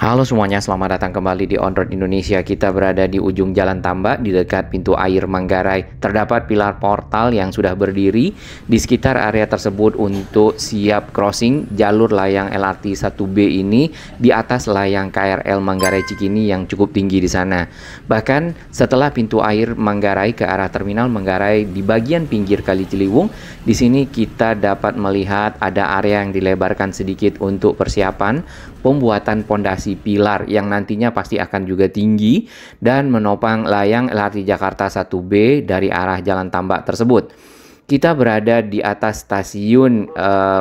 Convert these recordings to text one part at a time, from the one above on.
Halo semuanya, selamat datang kembali di On Road Indonesia. Kita berada di ujung Jalan Tambak di dekat pintu air Manggarai. Terdapat pilar portal yang sudah berdiri di sekitar area tersebut untuk siap crossing jalur layang LRT 1B ini di atas layang KRL Manggarai Cikini yang cukup tinggi di sana. Bahkan setelah pintu air Manggarai ke arah terminal Manggarai di bagian pinggir Kali Ciliwung, di sini kita dapat melihat ada area yang dilebarkan sedikit untuk persiapan pembuatan pondasi pilar yang nantinya pasti akan juga tinggi dan menopang layang LRT Jakarta 1B dari arah Jalan Tambak tersebut. Kita berada di atas stasiun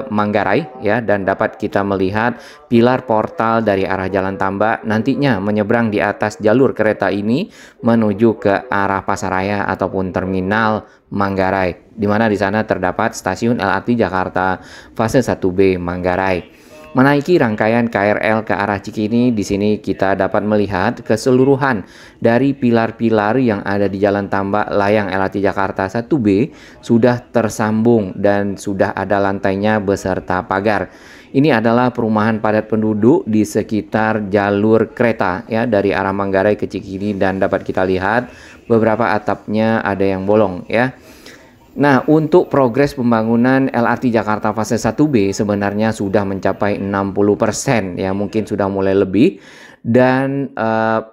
Manggarai ya, dan dapat kita melihat pilar portal dari arah Jalan Tambak nantinya menyeberang di atas jalur kereta ini menuju ke arah Pasaraya ataupun terminal Manggarai, di mana di sana terdapat stasiun LRT Jakarta fase 1B Manggarai. Menaiki rangkaian KRL ke arah Cikini, di sini kita dapat melihat keseluruhan dari pilar-pilar yang ada di Jalan Tambak layang LRT Jakarta 1B sudah tersambung dan sudah ada lantainya beserta pagar. Ini adalah perumahan padat penduduk di sekitar jalur kereta ya dari arah Manggarai ke Cikini, dan dapat kita lihat beberapa atapnya ada yang bolong ya. Nah, untuk progres pembangunan LRT Jakarta fase 1B sebenarnya sudah mencapai 60% ya, mungkin sudah mulai lebih. Dan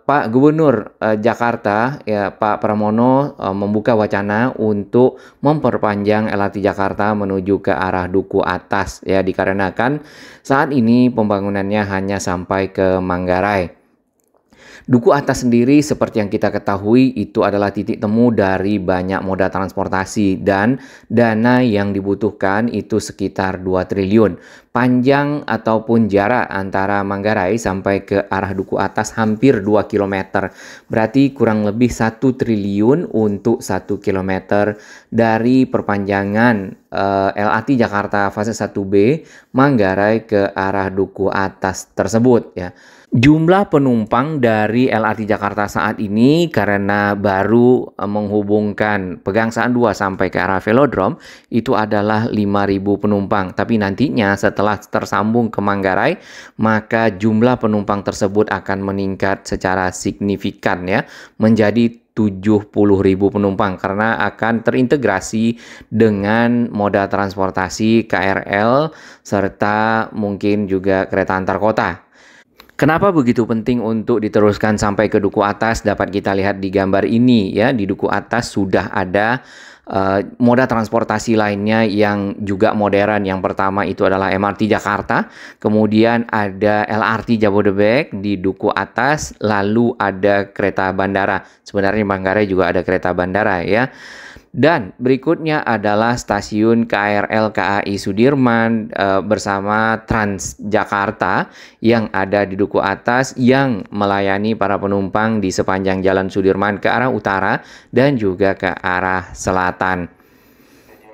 Pak Gubernur Jakarta ya Pak Pramono membuka wacana untuk memperpanjang LRT Jakarta menuju ke arah Duku Atas ya, dikarenakan saat ini pembangunannya hanya sampai ke Manggarai. Duku Atas sendiri seperti yang kita ketahui itu adalah titik temu dari banyak moda transportasi, dan dana yang dibutuhkan itu sekitar 2 triliun. Panjang ataupun jarak antara Manggarai sampai ke arah Duku Atas hampir 2 km. Berarti kurang lebih 1 triliun untuk 1 km dari perpanjangan LRT Jakarta fase 1B Manggarai ke arah Duku Atas tersebut ya. Jumlah penumpang dari LRT Jakarta saat ini karena baru menghubungkan Pegangsaan 2 sampai ke arah Velodrome itu adalah 5.000 penumpang. Tapi nantinya setelah tersambung ke Manggarai, maka jumlah penumpang tersebut akan meningkat secara signifikan ya, menjadi 70.000 penumpang karena akan terintegrasi dengan moda transportasi KRL serta mungkin juga kereta antar kota. Kenapa begitu penting untuk diteruskan sampai ke Duku Atas? Dapat kita lihat di gambar ini ya, di Duku Atas sudah ada moda transportasi lainnya yang juga modern. Yang pertama itu adalah MRT Jakarta, kemudian ada LRT Jabodebek di Duku Atas, lalu ada kereta bandara. Sebenarnya Manggarai juga ada kereta bandara ya. Dan berikutnya adalah stasiun KRL KAI Sudirman bersama Transjakarta yang ada di Duku Atas yang melayani para penumpang di sepanjang Jalan Sudirman ke arah utara dan juga ke arah selatan.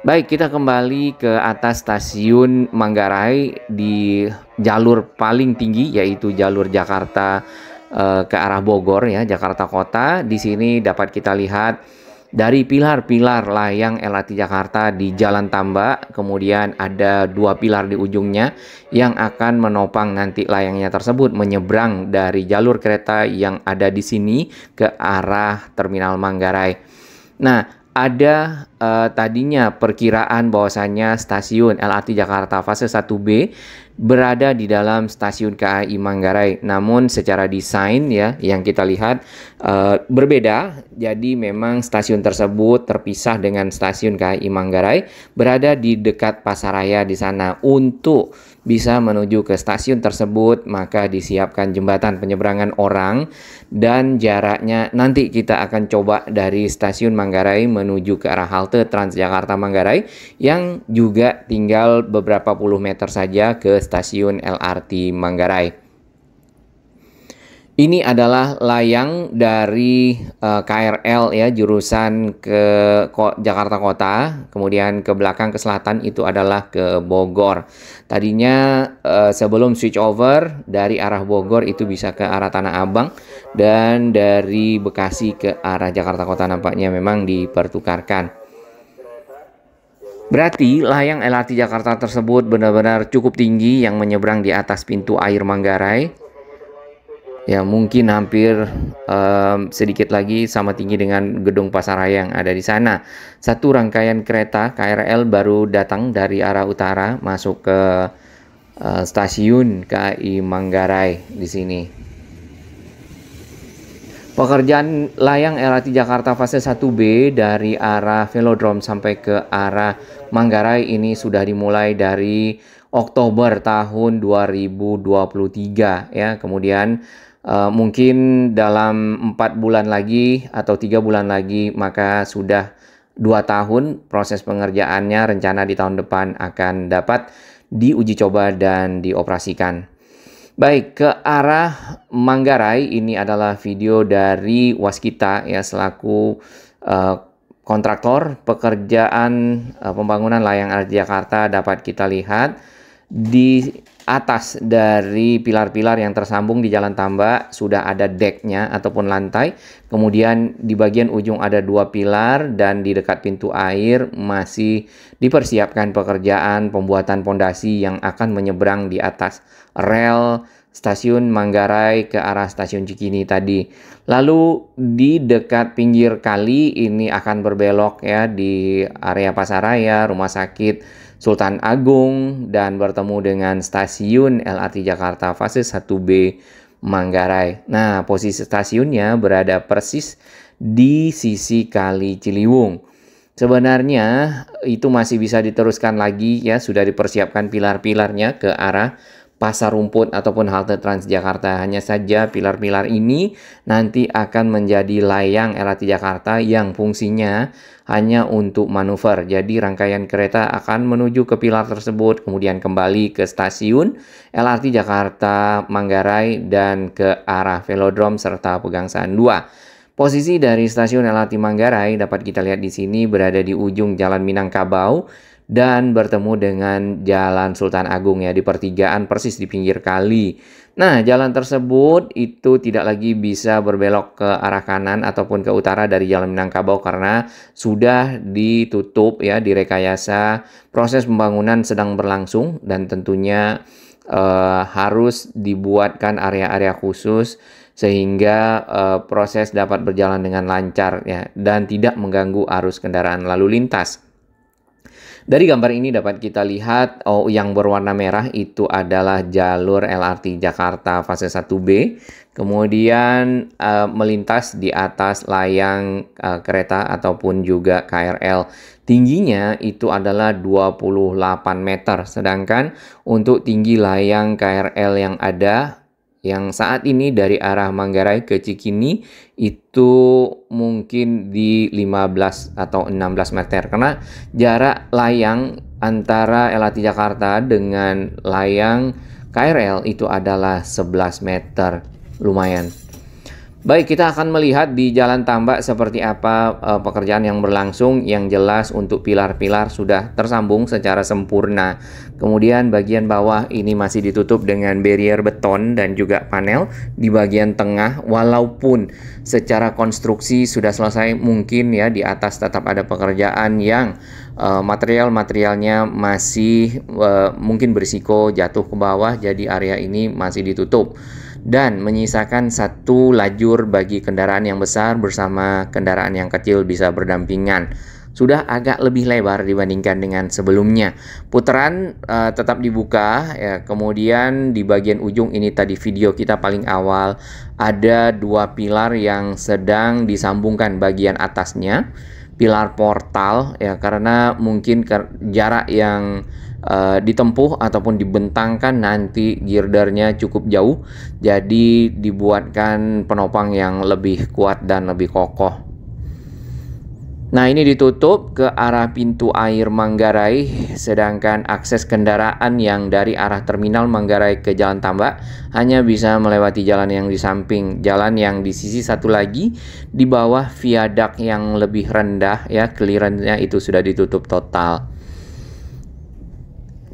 Baik, kita kembali ke atas stasiun Manggarai di jalur paling tinggi yaitu jalur Jakarta ke arah Bogor ya, Jakarta Kota. Di sini dapat kita lihat dari pilar-pilar layang LRT Jakarta di Jalan Tambak, kemudian ada 2 pilar di ujungnya yang akan menopang nanti layangnya tersebut menyeberang dari jalur kereta yang ada di sini ke arah Terminal Manggarai. Nah, ada tadinya perkiraan bahwasannya stasiun LRT Jakarta fase 1B berada di dalam stasiun KAI Manggarai. Namun secara desain ya yang kita lihat berbeda. Jadi memang stasiun tersebut terpisah dengan stasiun KAI Manggarai, berada di dekat Pasaraya di sana. Untuk bisa menuju ke stasiun tersebut maka disiapkan jembatan penyeberangan orang, dan jaraknya nanti kita akan coba dari stasiun Manggarai menuju ke arah halte Transjakarta Manggarai yang juga tinggal beberapa puluh meter saja ke stasiun LRT Manggarai. Ini adalah layang dari KRL ya, jurusan ke Jakarta Kota, kemudian ke belakang ke selatan itu adalah ke Bogor. Tadinya sebelum switch over dari arah Bogor itu bisa ke arah Tanah Abang, dan dari Bekasi ke arah Jakarta Kota nampaknya memang dipertukarkan. Berarti layang LRT Jakarta tersebut benar-benar cukup tinggi yang menyeberang di atas pintu air Manggarai. Ya, mungkin hampir sedikit lagi sama tinggi dengan gedung Pasaraya yang ada di sana. Satu rangkaian kereta KRL baru datang dari arah utara masuk ke stasiun KAI Manggarai di sini. Pekerjaan layang LRT Jakarta fase 1B dari arah Velodrome sampai ke arah Manggarai ini sudah dimulai dari Oktober tahun 2023 ya. Kemudian mungkin dalam 4 bulan lagi atau 3 bulan lagi maka sudah 2 tahun proses pengerjaannya, rencana di tahun depan akan dapat diuji coba dan dioperasikan. Baik, ke arah Manggarai ini adalah video dari Waskita ya selaku kontraktor pekerjaan pembangunan layang LRT Jakarta. Dapat kita lihat di atas dari pilar-pilar yang tersambung di Jalan Tambak sudah ada decknya ataupun lantai. Kemudian di bagian ujung ada 2 pilar dan di dekat pintu air masih dipersiapkan pekerjaan pembuatan pondasi yang akan menyeberang di atas rel stasiun Manggarai ke arah stasiun Cikini tadi. Lalu di dekat pinggir kali ini akan berbelok ya di area Pasaraya, Rumah Sakit Sultan Agung dan bertemu dengan stasiun LRT Jakarta fase 1B Manggarai. Nah, posisi stasiunnya berada persis di sisi Kali Ciliwung. Sebenarnya itu masih bisa diteruskan lagi ya, sudah dipersiapkan pilar-pilarnya ke arah Pasar Rumput ataupun halte Transjakarta. Hanya saja pilar-pilar ini nanti akan menjadi layang LRT Jakarta yang fungsinya hanya untuk manuver. Jadi rangkaian kereta akan menuju ke pilar tersebut, kemudian kembali ke stasiun LRT Jakarta Manggarai dan ke arah Velodrome serta Pegangsaan 2. Posisi dari stasiun LRT Manggarai dapat kita lihat di sini berada di ujung Jalan Minangkabau dan bertemu dengan Jalan Sultan Agung ya di pertigaan persis di pinggir kali. Nah, jalan tersebut itu tidak lagi bisa berbelok ke arah kanan ataupun ke utara dari Jalan Minangkabau karena sudah ditutup ya, direkayasa. Proses pembangunan sedang berlangsung dan tentunya harus dibuatkan area-area khusus sehingga proses dapat berjalan dengan lancar ya dan tidak mengganggu arus kendaraan lalu lintas. Dari gambar ini dapat kita lihat yang berwarna merah itu adalah jalur LRT Jakarta fase 1B. Kemudian melintas di atas layang kereta ataupun juga KRL. Tingginya itu adalah 28 meter. Sedangkan untuk tinggi layang KRL yang ada yang saat ini dari arah Manggarai ke Cikini itu mungkin di 15 atau 16 meter. Karena jarak layang antara LRT Jakarta dengan layang KRL itu adalah 11 meter. Lumayan. Baik, kita akan melihat di Jalan Tambak seperti apa pekerjaan yang berlangsung. Yang jelas untuk pilar-pilar sudah tersambung secara sempurna. Kemudian bagian bawah ini masih ditutup dengan barrier beton dan juga panel di bagian tengah. Walaupun secara konstruksi sudah selesai, mungkin ya di atas tetap ada pekerjaan yang material-materialnya masih mungkin berisiko jatuh ke bawah. Jadi area ini masih ditutup dan menyisakan satu lajur bagi kendaraan yang besar bersama kendaraan yang kecil bisa berdampingan. Sudah agak lebih lebar dibandingkan dengan sebelumnya. Putaran tetap dibuka ya. Kemudian di bagian ujung ini tadi video kita paling awal ada 2 pilar yang sedang disambungkan bagian atasnya. Pilar portal ya, karena mungkin jarak yang ditempuh ataupun dibentangkan nanti girdernya cukup jauh, jadi dibuatkan penopang yang lebih kuat dan lebih kokoh. Nah, ini ditutup ke arah pintu air Manggarai, sedangkan akses kendaraan yang dari arah terminal Manggarai ke Jalan Tambak hanya bisa melewati jalan yang di samping. Jalan yang di sisi satu lagi di bawah viadak yang lebih rendah ya, clearance-nya itu sudah ditutup total.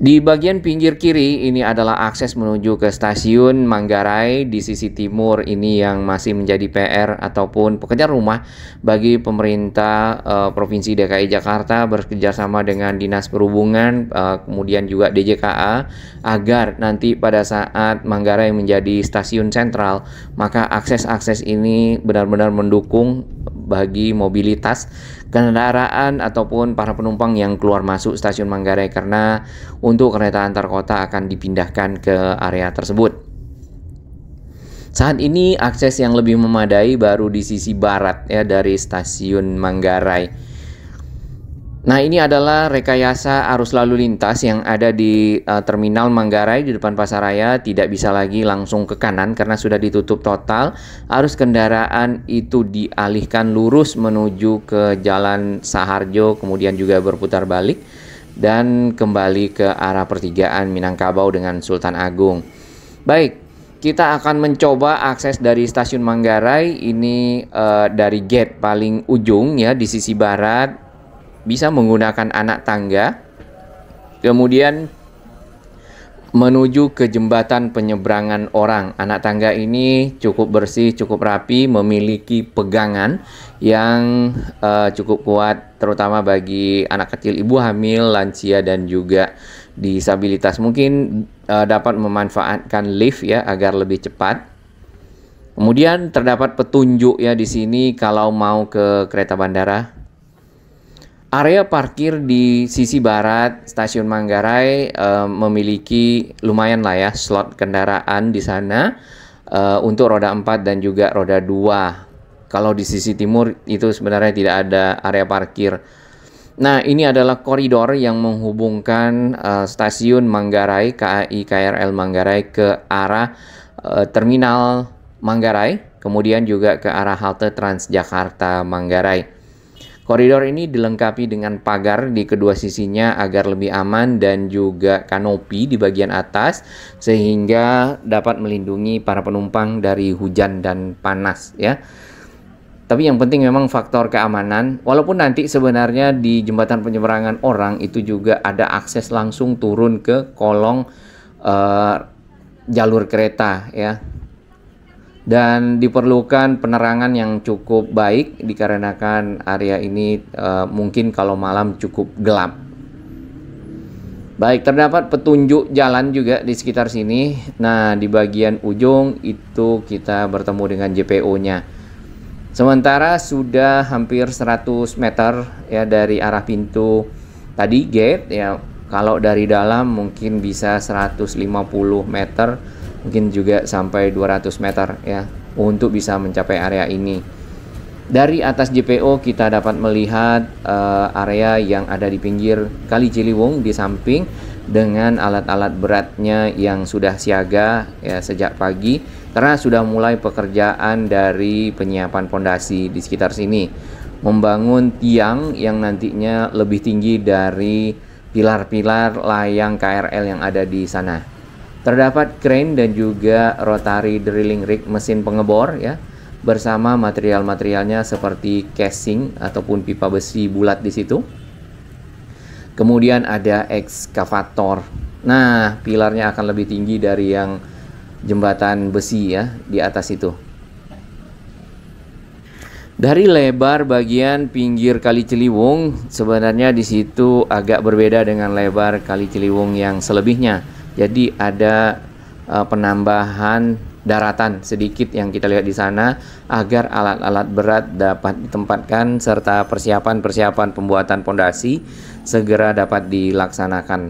Di bagian pinggir kiri ini adalah akses menuju ke stasiun Manggarai. Di sisi timur ini yang masih menjadi PR ataupun pekerjaan rumah bagi pemerintah Provinsi DKI Jakarta bekerjasama dengan Dinas Perhubungan, kemudian juga DJKA, agar nanti pada saat Manggarai menjadi stasiun sentral, maka akses-akses ini benar-benar mendukung bagi mobilitas kendaraan ataupun para penumpang yang keluar masuk stasiun Manggarai, karena untuk kereta antar kota akan dipindahkan ke area tersebut. Saat ini akses yang lebih memadai baru di sisi barat ya dari stasiun Manggarai. Nah, ini adalah rekayasa arus lalu lintas yang ada di terminal Manggarai di depan Pasaraya. Tidak bisa lagi langsung ke kanan karena sudah ditutup total. Arus kendaraan itu dialihkan lurus menuju ke Jalan Saharjo, kemudian juga berputar balik dan kembali ke arah pertigaan Minangkabau dengan Sultan Agung. Baik, kita akan mencoba akses dari stasiun Manggarai ini dari gate paling ujung ya di sisi barat. Bisa menggunakan anak tangga, kemudian menuju ke jembatan penyeberangan orang. Anak tangga ini cukup bersih, cukup rapi, memiliki pegangan yang cukup kuat, terutama bagi anak kecil, ibu hamil, lansia, dan juga disabilitas. Mungkin dapat memanfaatkan lift ya agar lebih cepat. Kemudian terdapat petunjuk ya di sini kalau mau ke kereta bandara. Area parkir di sisi barat stasiun Manggarai memiliki lumayan lah ya slot kendaraan di sana untuk roda 4 dan juga roda 2. Kalau di sisi timur itu sebenarnya tidak ada area parkir. Nah, ini adalah koridor yang menghubungkan stasiun Manggarai, KAI KRL Manggarai ke arah terminal Manggarai, kemudian juga ke arah halte Transjakarta Manggarai. Koridor ini dilengkapi dengan pagar di kedua sisinya agar lebih aman dan juga kanopi di bagian atas sehingga dapat melindungi para penumpang dari hujan dan panas ya. Tapi yang penting memang faktor keamanan. Walaupun nanti sebenarnya di jembatan penyeberangan orang itu juga ada akses langsung turun ke kolong jalur kereta ya. Dan diperlukan penerangan yang cukup baik dikarenakan area ini mungkin kalau malam cukup gelap. Baik, terdapat petunjuk jalan juga di sekitar sini. Nah, di bagian ujung itu kita bertemu dengan JPO-nya. Sementara sudah hampir 100 meter ya dari arah pintu tadi gate ya. Kalau dari dalam mungkin bisa 150 meter, mungkin juga sampai 200 meter ya untuk bisa mencapai area ini. Dari atas JPO kita dapat melihat area yang ada di pinggir Kali Ciliwung di samping dengan alat-alat beratnya yang sudah siaga ya sejak pagi karena sudah mulai pekerjaan dari penyiapan pondasi di sekitar sini, membangun tiang yang nantinya lebih tinggi dari pilar-pilar layang KRL yang ada di sana. Terdapat crane dan juga rotary drilling rig mesin pengebor ya, bersama material-materialnya seperti casing ataupun pipa besi bulat di situ. Kemudian ada ekskavator. Nah, pilarnya akan lebih tinggi dari yang jembatan besi ya di atas itu. Dari lebar bagian pinggir Kali Ciliwung, sebenarnya di situ agak berbeda dengan lebar Kali Ciliwung yang selebihnya. Jadi ada penambahan daratan sedikit yang kita lihat di sana agar alat-alat berat dapat ditempatkan serta persiapan-persiapan pembuatan pondasi segera dapat dilaksanakan.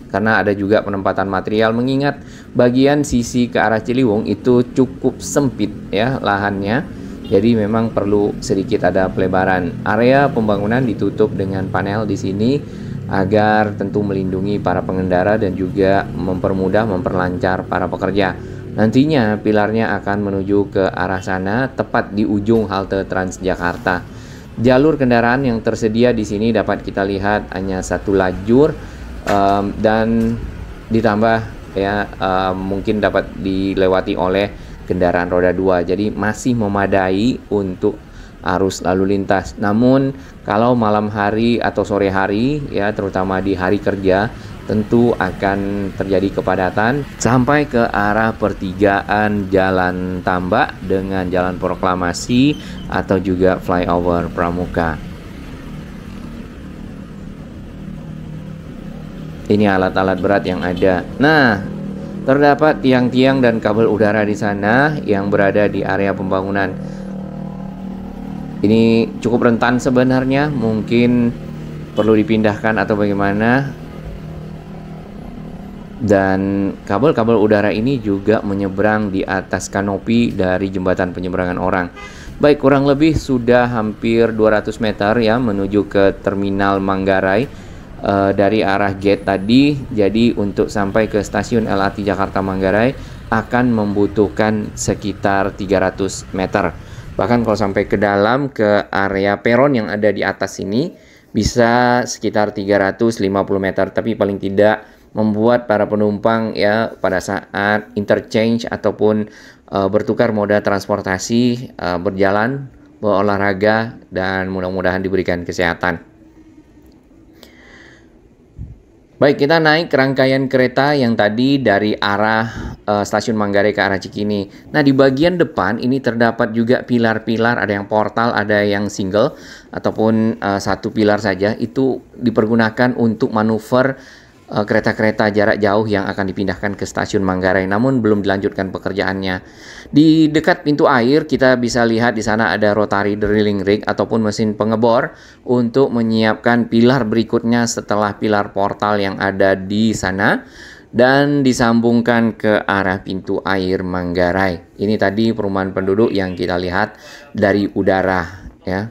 Karena ada juga penempatan material, mengingat bagian sisi ke arah Ciliwung itu cukup sempit ya lahannya. Jadi memang perlu sedikit ada pelebaran. Area pembangunan ditutup dengan panel di sini agar tentu melindungi para pengendara dan juga mempermudah, memperlancar para pekerja. Nantinya pilarnya akan menuju ke arah sana tepat di ujung halte Transjakarta. Jalur kendaraan yang tersedia di sini dapat kita lihat hanya satu lajur dan ditambah ya mungkin dapat dilewati oleh kendaraan roda 2. Jadi masih memadai untuk arus lalu lintas. Namun kalau malam hari atau sore hari ya terutama di hari kerja tentu akan terjadi kepadatan sampai ke arah pertigaan Jalan Tambak dengan Jalan Proklamasi atau juga flyover Pramuka. Ini alat-alat berat yang ada. Nah, terdapat tiang-tiang dan kabel udara di sana yang berada di area pembangunan. Ini cukup rentan sebenarnya, mungkin perlu dipindahkan atau bagaimana. Dan kabel-kabel udara ini juga menyeberang di atas kanopi dari jembatan penyeberangan orang. Baik, kurang lebih sudah hampir 200 meter ya menuju ke terminal Manggarai dari arah gate tadi. Jadi untuk sampai ke stasiun LRT Jakarta Manggarai akan membutuhkan sekitar 300 meter. Bahkan kalau sampai ke dalam ke area peron yang ada di atas ini bisa sekitar 350 meter, tapi paling tidak membuat para penumpang ya pada saat interchange ataupun bertukar moda transportasi, berjalan, berolahraga, dan mudah-mudahan diberikan kesehatan. Baik, kita naik rangkaian kereta yang tadi dari arah stasiun Manggarai ke arah Cikini. Nah, di bagian depan ini terdapat juga pilar-pilar, ada yang portal, ada yang single ataupun satu pilar saja. Itu dipergunakan untuk manuver kereta-kereta jarak jauh yang akan dipindahkan ke stasiun Manggarai, namun belum dilanjutkan pekerjaannya. Di dekat pintu air kita bisa lihat di sana ada rotary drilling rig ataupun mesin pengebor untuk menyiapkan pilar berikutnya setelah pilar portal yang ada di sana dan disambungkan ke arah pintu air Manggarai. Ini tadi perumahan penduduk yang kita lihat dari udara ya.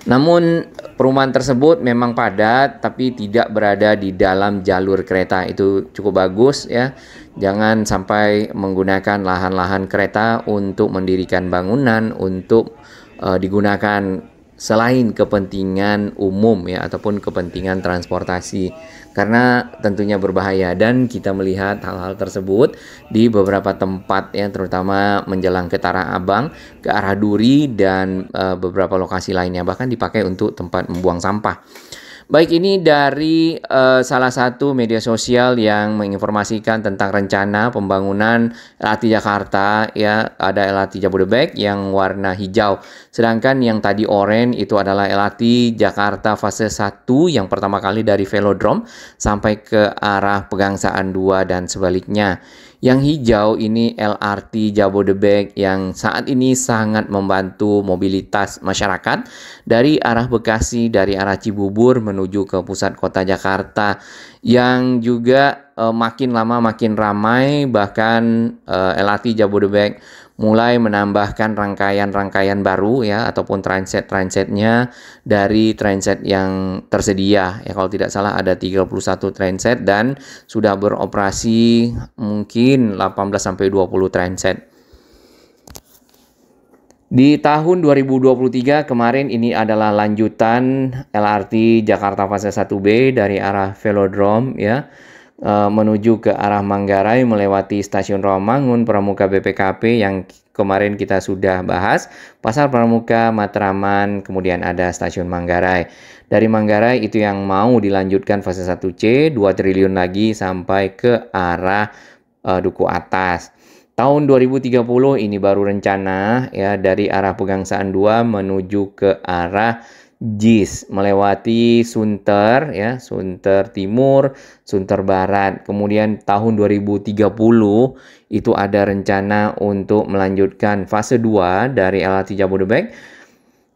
Namun perumahan tersebut memang padat tapi tidak berada di dalam jalur kereta. Itu cukup bagus ya. Jangan sampai menggunakan lahan-lahan kereta untuk mendirikan bangunan untuk digunakan selain kepentingan umum ya ataupun kepentingan transportasi, karena tentunya berbahaya. Dan kita melihat hal-hal tersebut di beberapa tempat ya, terutama menjelang ke Tanah Abang, ke arah Duri, dan beberapa lokasi lainnya, bahkan dipakai untuk tempat membuang sampah. Baik, ini dari salah satu media sosial yang menginformasikan tentang rencana pembangunan LRT Jakarta ya. Ada LRT Jabodebek yang warna hijau, sedangkan yang tadi oranye itu adalah LRT Jakarta fase 1 yang pertama kali dari Velodrome sampai ke arah Pegangsaan 2 dan sebaliknya. Yang hijau ini LRT Jabodebek yang saat ini sangat membantu mobilitas masyarakat dari arah Bekasi, dari arah Cibubur menuju ke pusat kota Jakarta, yang juga makin lama makin ramai. Bahkan LRT Jabodebek mulai menambahkan rangkaian-rangkaian baru ya ataupun transit-transitnya dari transit yang tersedia ya. Kalau tidak salah ada 31 transit dan sudah beroperasi mungkin 18-20 transit. Di tahun 2023 kemarin ini adalah lanjutan LRT Jakarta fase 1B dari arah Velodrome ya, menuju ke arah Manggarai melewati stasiun Rawamangun, Pramuka BPKP yang kemarin kita sudah bahas, Pasar Pramuka, Matraman, kemudian ada stasiun Manggarai. Dari Manggarai itu yang mau dilanjutkan fase 1C, 2 triliun lagi sampai ke arah Duku Atas. Tahun 2030 ini baru rencana ya, dari arah Pegangsaan 2 menuju ke arah JIS melewati Sunter ya, Sunter Timur, Sunter Barat. Kemudian tahun 2030 itu ada rencana untuk melanjutkan fase 2 dari LRT Jabodebek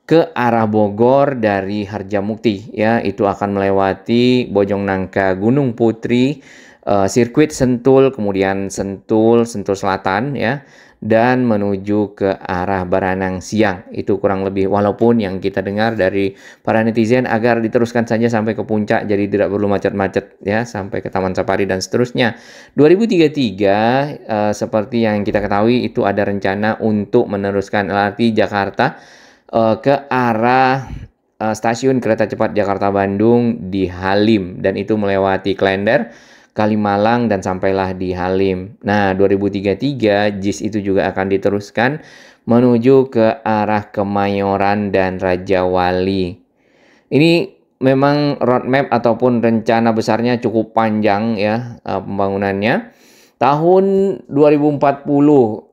ke arah Bogor dari Harjamukti ya, itu akan melewati Bojongnangka, Gunung Putri, sirkuit Sentul, kemudian Sentul Selatan ya, dan menuju ke arah Baranang Siang. Itu kurang lebih, walaupun yang kita dengar dari para netizen agar diteruskan saja sampai ke puncak jadi tidak perlu macet-macet ya, sampai ke Taman Safari dan seterusnya. 2033 seperti yang kita ketahui itu ada rencana untuk meneruskan LRT Jakarta ke arah stasiun kereta cepat Jakarta Bandung di Halim, dan itu melewati Klender, Kalimalang, dan sampailah di Halim. Nah, 2033 JIS itu juga akan diteruskan menuju ke arah Kemayoran dan Raja Wali. Ini memang roadmap ataupun rencana besarnya cukup panjang ya pembangunannya. Tahun 2040,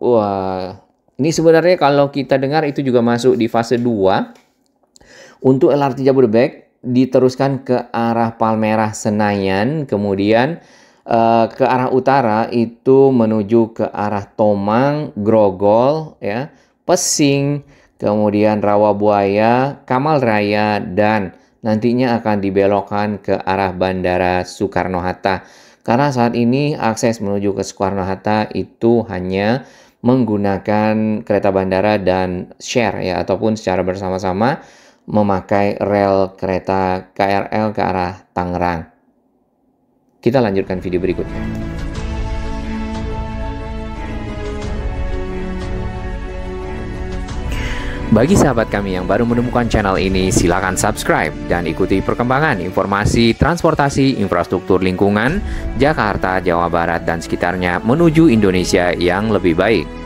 wah, ini sebenarnya kalau kita dengar itu juga masuk di fase 2 untuk LRT Jabodebek diteruskan ke arah Palmerah Senayan, kemudian ke arah utara itu menuju ke arah Tomang, Grogol, ya, Pesing, kemudian Rawabuaya, Kamal Raya, dan nantinya akan dibelokkan ke arah Bandara Soekarno-Hatta. Karena saat ini akses menuju ke Soekarno-Hatta itu hanya menggunakan kereta bandara dan share ya, ataupun secara bersama-sama memakai rel kereta KRL ke arah Tangerang. Kita lanjutkan video berikutnya. Bagi sahabat kami yang baru menemukan channel ini, silakan subscribe dan ikuti perkembangan informasi transportasi infrastruktur lingkungan Jakarta, Jawa Barat, dan sekitarnya menuju Indonesia yang lebih baik.